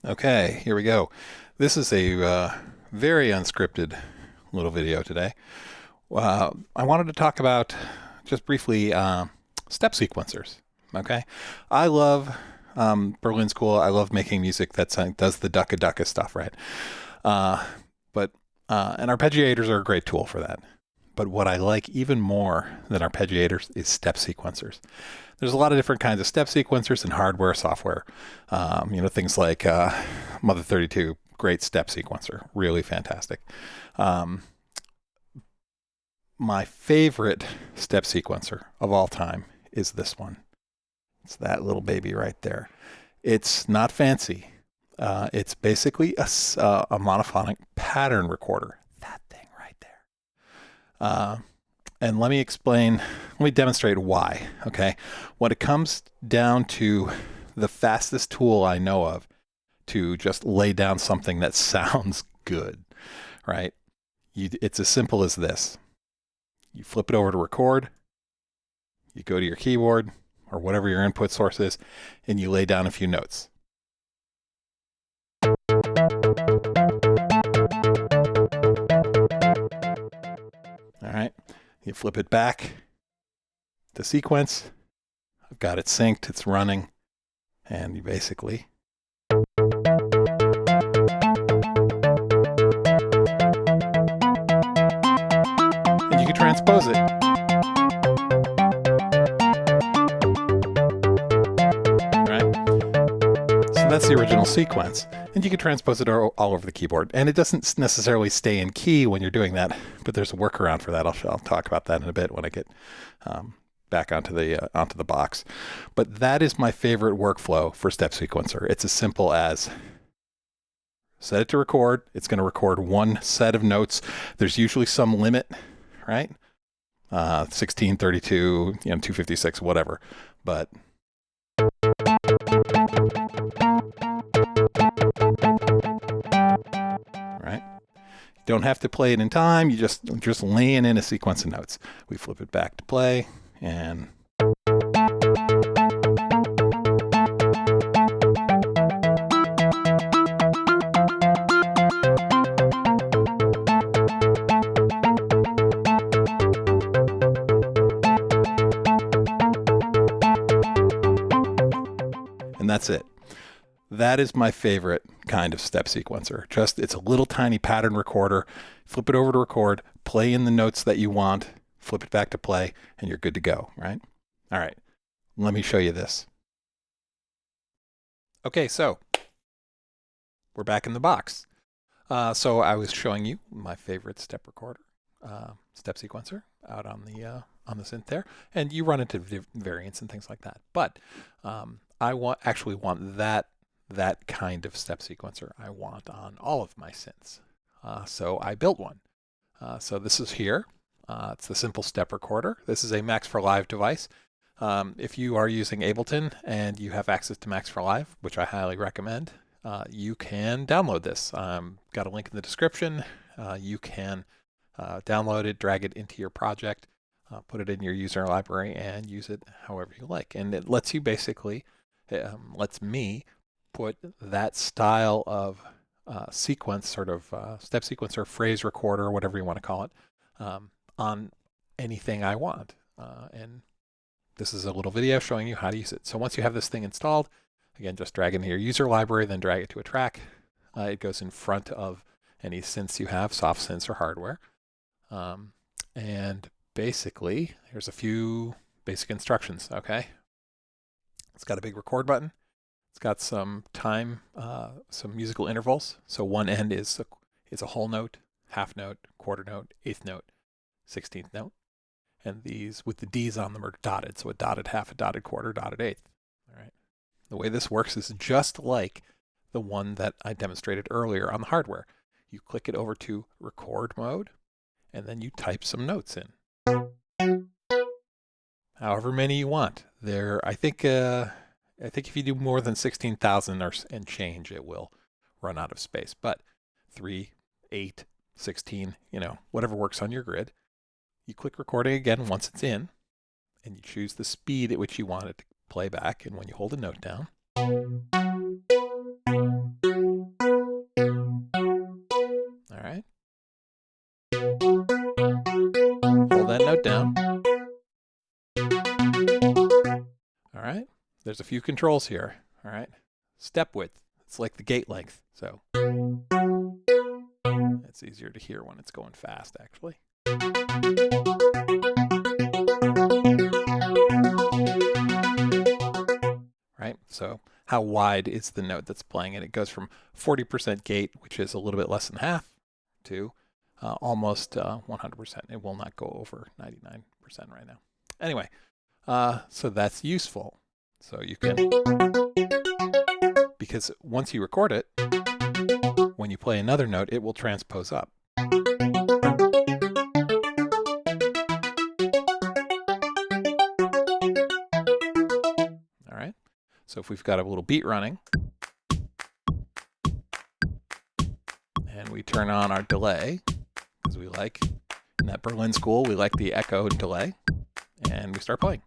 Okay, here we go. This is a very unscripted little video today. I wanted to talk about just briefly step sequencers. Okay, I love Berlin School. I love making music that does the ducka ducka stuff, right? Uh, but and arpeggiators are a great tool for that. But what I like even more than arpeggiators is step sequencers. There's a lot of different kinds of step sequencers in hardware, software. Things like Mother 32, great step sequencer, really fantastic. Um, my favorite step sequencer of all time is this one. It's that little baby right there. It's not fancy. It's basically a monophonic pattern recorder. That thing right there. And let me demonstrate why, okay? When it comes down to the fastest tool I know of to just lay down something that sounds good, right? It's as simple as this. You flip it over to record, you go to your keyboard or whatever your input source is, and you lay down a few notes. All right, you flip it back to sequence. I've got it synced, it's running, and you basically and you can transpose it. So that's the original sequence. And you can transpose it all over the keyboard. And it doesn't necessarily stay in key when you're doing that, but there's a workaround for that. I'll talk about that in a bit when I get back onto the box. But that is my favorite workflow for step sequencer. It's as simple as set it to record. It's going to record one set of notes. There's usually some limit, right? 16, 32, 256, whatever. But right? You don't have to play it in time. You just laying in a sequence of notes. We flip it back to play, and that's it. That is my favorite kind of step sequencer. It's a little tiny pattern recorder. Flip it over to record, play in the notes that you want, flip it back to play, and you're good to go, right? All right, let me show you this. Okay, so we're back in the box. So I was showing you my favorite step recorder, step sequencer out on the synth there, and you run into variants and things like that. But I actually want that kind of step sequencer I want on all of my synths. So I built one. So this is here. It's the simple step recorder. This is a Max for Live device. If you are using Ableton and you have access to Max for Live, which I highly recommend, you can download this. Got a link in the description. You can download it, drag it into your project, put it in your user library, and use it however you like. And it lets you basically, lets me put that style of sequence, sort of step sequencer, phrase recorder, whatever you want to call it, on anything I want. And this is a little video showing you how to use it. So once you have this thing installed, again, just drag it into your user library, then drag it to a track. It goes in front of any synths you have, soft synths or hardware. And basically, here's a few basic instructions, okay? It's got a big record button. It's got some time, some musical intervals. So one end is a whole note, half note, quarter note, eighth note, 16th note. And these with the D's on them are dotted. So a dotted half, a dotted quarter, dotted eighth. All right. The way this works is just like the one that I demonstrated earlier on the hardware. You click it over to record mode, and then you type some notes in. However many you want. I think if you do more than 16,000 and change, it will run out of space. But 3, 8, 16, whatever works on your grid. You click recording again once it's in, and you choose the speed at which you want it to play back. And when you hold a note down, note down. All right, there's a few controls here. All right, step width. It's like the gate length, so it's easier to hear when it's going fast, actually. Right, so how wide is the note that's playing? And it goes from 40% gate, which is a little bit less than half, to almost 100%. It will not go over 99% right now. Anyway, so that's useful. So you can, because once you record it, when you play another note, it will transpose up. All right, so if we've got a little beat running, and we turn on our delay, because we like, in that Berlin school, we like the echo and delay, and we start playing.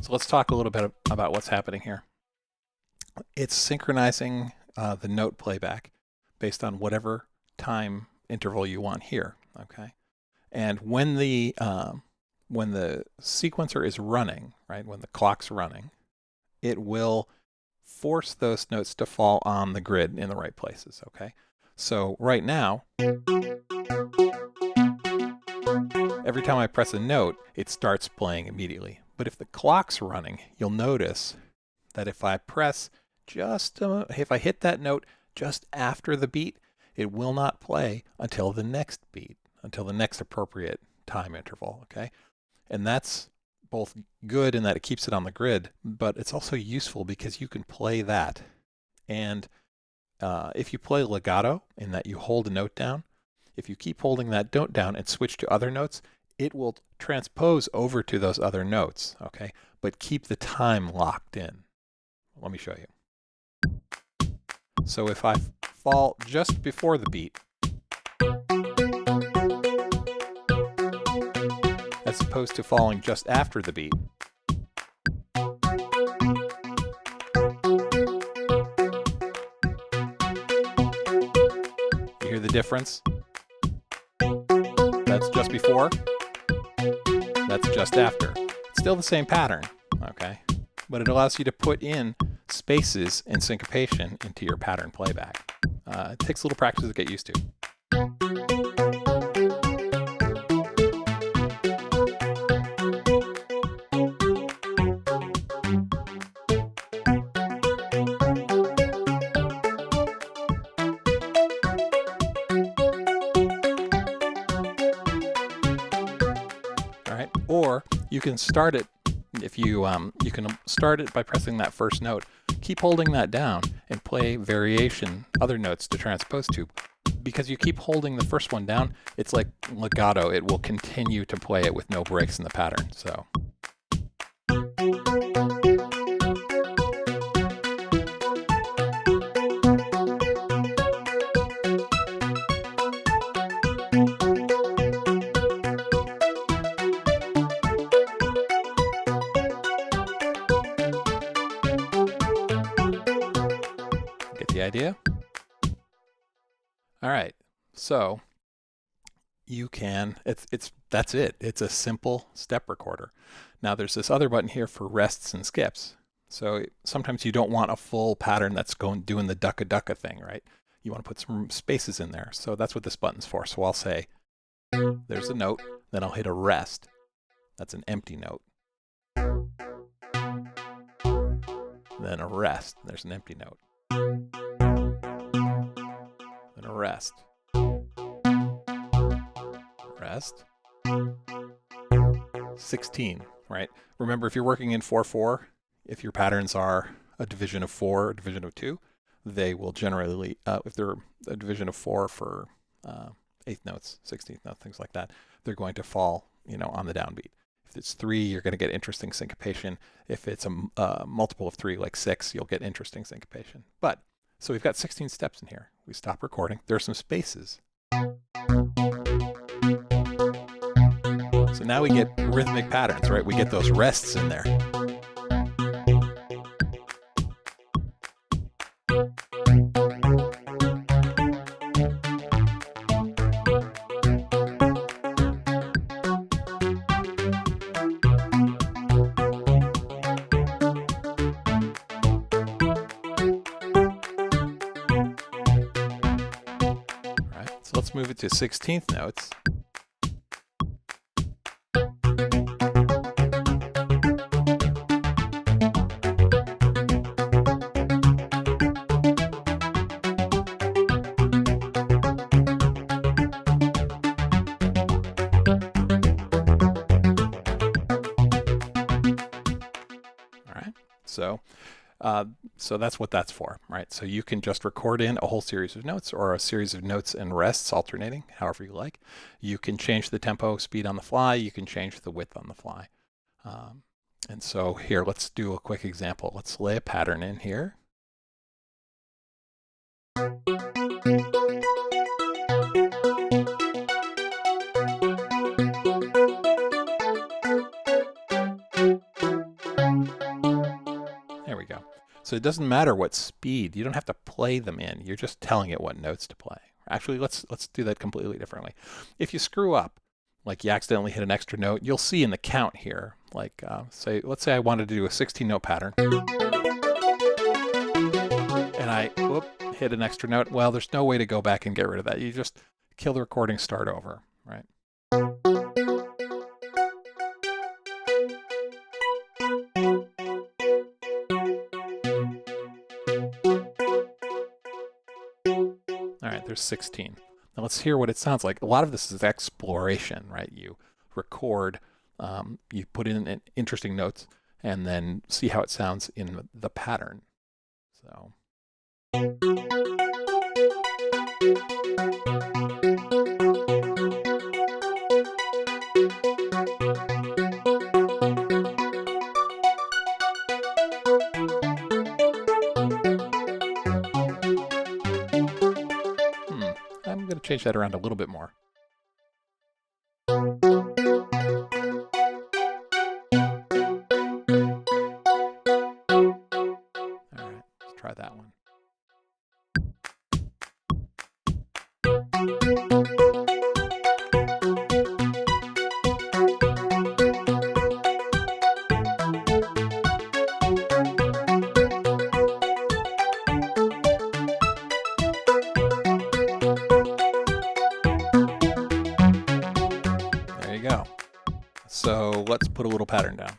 So let's talk a little bit about what's happening here. It's synchronizing the note playback based on whatever time interval you want here, okay? And when the sequencer is running, right, when the clock's running, it will force those notes to fall on the grid in the right places, okay? So right now, every time I press a note, it starts playing immediately. But if the clock's running, you'll notice that if I press if I hit that note just after the beat, it will not play until the next beat, until the next appropriate time interval, okay? And that's both good in that it keeps it on the grid, but it's also useful because you can play that. And if you play legato, in that you hold a note down, if you keep holding that note down and switch to other notes, it will transpose over to those other notes, okay? But keep the time locked in. Let me show you. So if I fall just before the beat, as opposed to falling just after the beat, you hear the difference? That's just before. That's just after. It's still the same pattern, okay? But it allows you to put in spaces and syncopation into your pattern playback. It takes a little practice to get used to. All right, or you can start it. If you can start it by pressing that first note, keep holding that down and play variation, other notes to transpose to. Because you keep holding the first one down, it's like legato. It will continue to play it with no breaks in the pattern. So. Get the idea? All right, so you can, that's it. It's a simple step recorder. Now there's this other button here for rests and skips. So sometimes you don't want a full pattern that's doing the ducka-ducka thing, right? You want to put some spaces in there. So that's what this button's for. So I'll say, there's a note, then I'll hit a rest. That's an empty note. Then a rest, there's an empty note. Then a rest. Rest. 16, right? Remember, if you're working in 4/4, if your patterns are a division of 4, a division of 2, they will generally, if they're a division of 4 for 8th notes, 16th notes, things like that, they're going to fall, on the downbeat. If it's 3, you're going to get interesting syncopation. If it's a multiple of 3, like 6, you'll get interesting syncopation. But So we've got 16 steps in here. We stop recording. There are some spaces. So now we get rhythmic patterns, right? We get those rests in there. So let's move it to 16th notes. All right, so that's what that's for, right? So you can just record in a whole series of notes or a series of notes and rests alternating, however you like. You can change the tempo, speed on the fly. You can change the width on the fly. And so here, let's do a quick example. Let's lay a pattern in here. There we go. So it doesn't matter what speed. You don't have to play them in. You're just telling it what notes to play. Actually, let's do that completely differently. If you screw up, like you accidentally hit an extra note, you'll see in the count here, like let's say I wanted to do a 16-note pattern. And I hit an extra note. Well, there's no way to go back and get rid of that. You just kill the recording, start over, right? All right, there's 16. Now let's hear what it sounds like. A lot of this is exploration, right? You record, you put in interesting notes, and then see how it sounds in the pattern. So. I'm going to change that around a little bit more. All right, let's try that one. There you go. So let's put a little pattern down.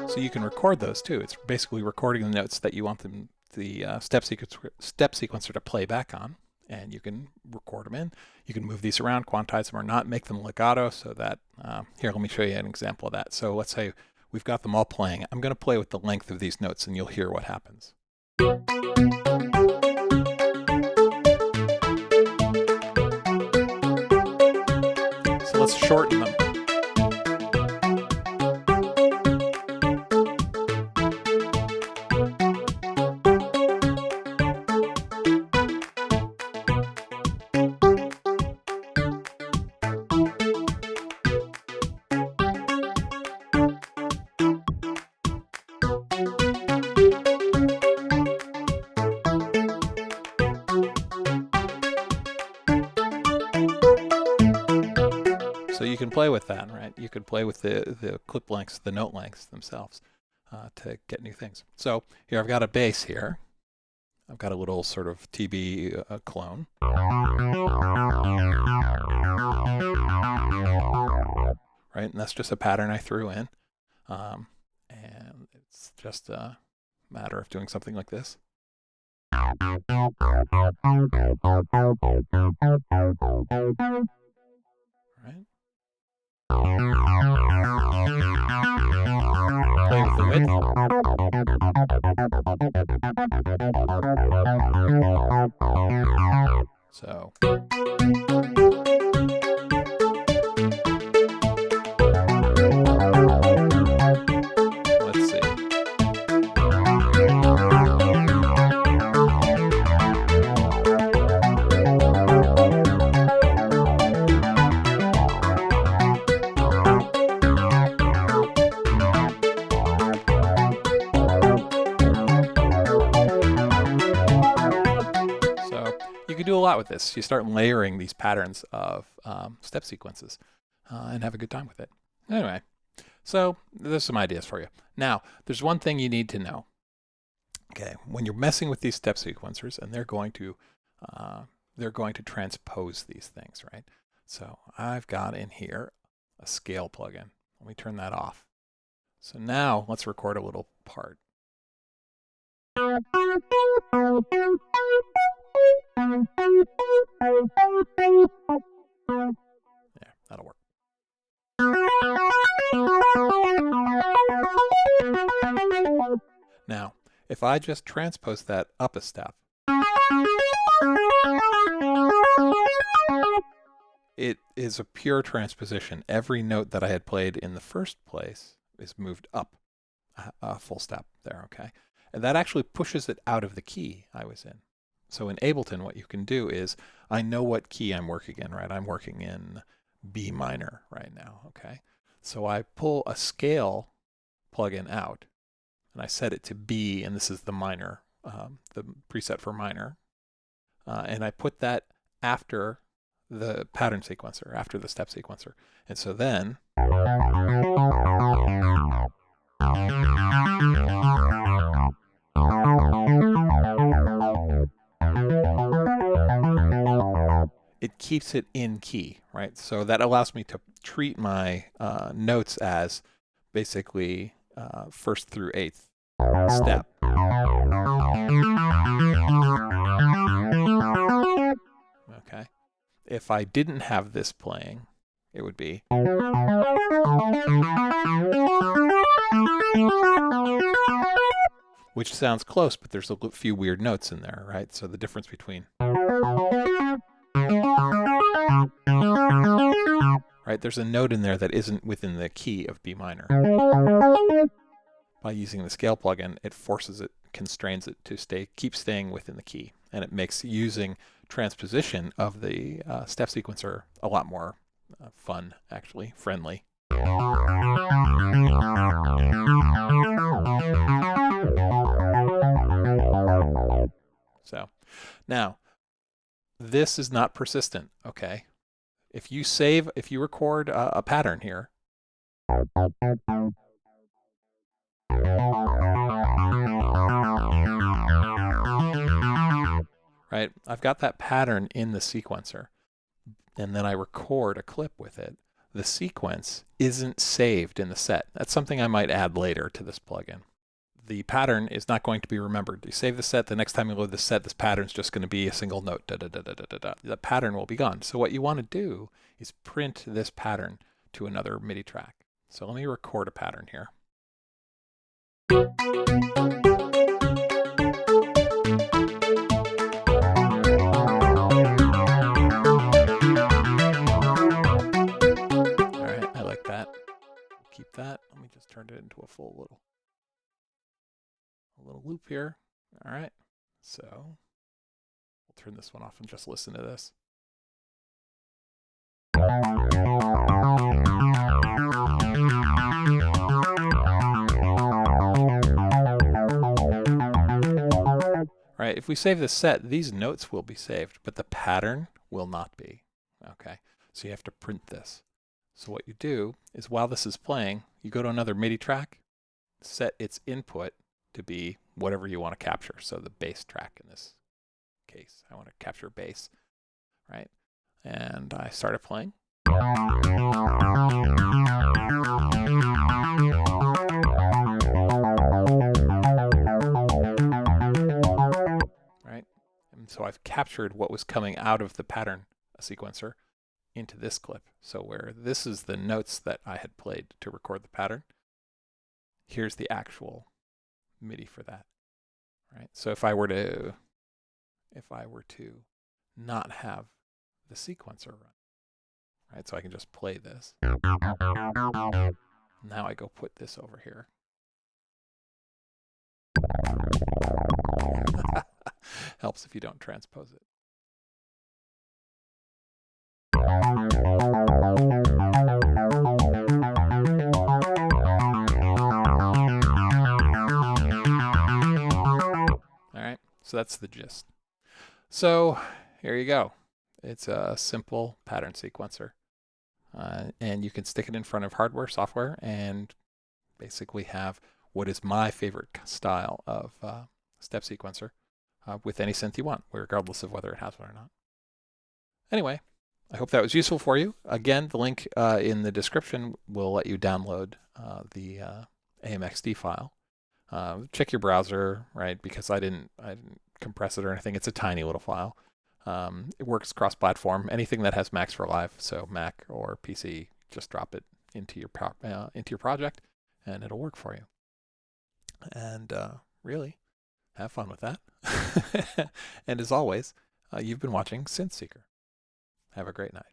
So you can record those too. It's basically recording the notes that you want the step sequencer to play back on, and you can record them in. You can move these around, quantize them or not, make them legato so that, here, let me show you an example of that. So let's say we've got them all playing. I'm going to play with the length of these notes and you'll hear what happens. So let's shorten them. So you can play with that, right? You can play with the clip lengths, the note lengths themselves to get new things. So here I've got a bass here. I've got a little sort of TB clone. Right, and that's just a pattern I threw in. And it's just a matter of doing something like this. Right. Play with the width. So let's see. So you can do a lot with this. You start layering these patterns of step sequences and have a good time with it. Anyway, so there's some ideas for you. Now, there's one thing you need to know. Okay, when you're messing with these step sequencers, and they're going to transpose these things, right? So I've got in here a scale plugin. Let me turn that off. So now let's record a little part. Yeah, that'll work. Now, if I just transpose that up a step, it is a pure transposition. Every note that I had played in the first place is moved up a full step there, okay? And that actually pushes it out of the key I was in. So in Ableton, what you can do is, I know what key I'm working in, right? I'm working in B minor right now, okay? So I pull a scale plugin out, and I set it to B, and this is the minor, the preset for minor. And I put that after the pattern sequencer, after the step sequencer. And so then it keeps it in key, right? So that allows me to treat my notes as basically first through eighth step. Okay. If I didn't have this playing, it would be. Which sounds close, but there's a few weird notes in there, right? So the difference between. Right, there's a note in there that isn't within the key of B minor. By using the scale plugin, it forces it, constrains it to keep staying within the key, and it makes using transposition of the step sequencer a lot more fun, actually, friendly. So now, this is not persistent, okay? If you record a pattern here, right? I've got that pattern in the sequencer, and then I record a clip with it. The sequence isn't saved in the set. That's something I might add later to this plugin. The pattern is not going to be remembered. You save the set, the next time you load the set, this pattern's just going to be a single note. Da, da, da, da, da, da, da. The pattern will be gone. So what you want to do is print this pattern to another MIDI track. So let me record a pattern here. All right, I like that. We'll keep that. Let me just turn it into a full little loop here. All right, so we'll turn this one off and just listen to this. All right, if we save the set, these notes will be saved, but the pattern will not be. Okay, so you have to print this. So what you do is, while this is playing, you go to another MIDI track, set its input to be whatever you want to capture. So the bass track in this case, I want to capture bass, right? And I started playing. Right? And so I've captured what was coming out of the pattern sequencer into this clip. So where this is the notes that I had played to record the pattern, here's the actual MIDI for that, right? So if I were to not have the sequencer run, right? So I can just play this. Now I go put this over here. Helps if you don't transpose it. All right, so that's the gist. So here you go. It's a simple pattern sequencer. And you can stick it in front of hardware, software, and basically have what is my favorite style of step sequencer with any synth you want, regardless of whether it has one or not. Anyway, I hope that was useful for you. Again, the link in the description will let you download the AMXD file. Check your browser, right? Because I didn't compress it or anything. It's a tiny little file. It works cross-platform. Anything that has Macs for Live, so Mac or PC, just drop it into your project, and it'll work for you. And really, have fun with that. And as always, you've been watching Synth Seeker. Have a great night.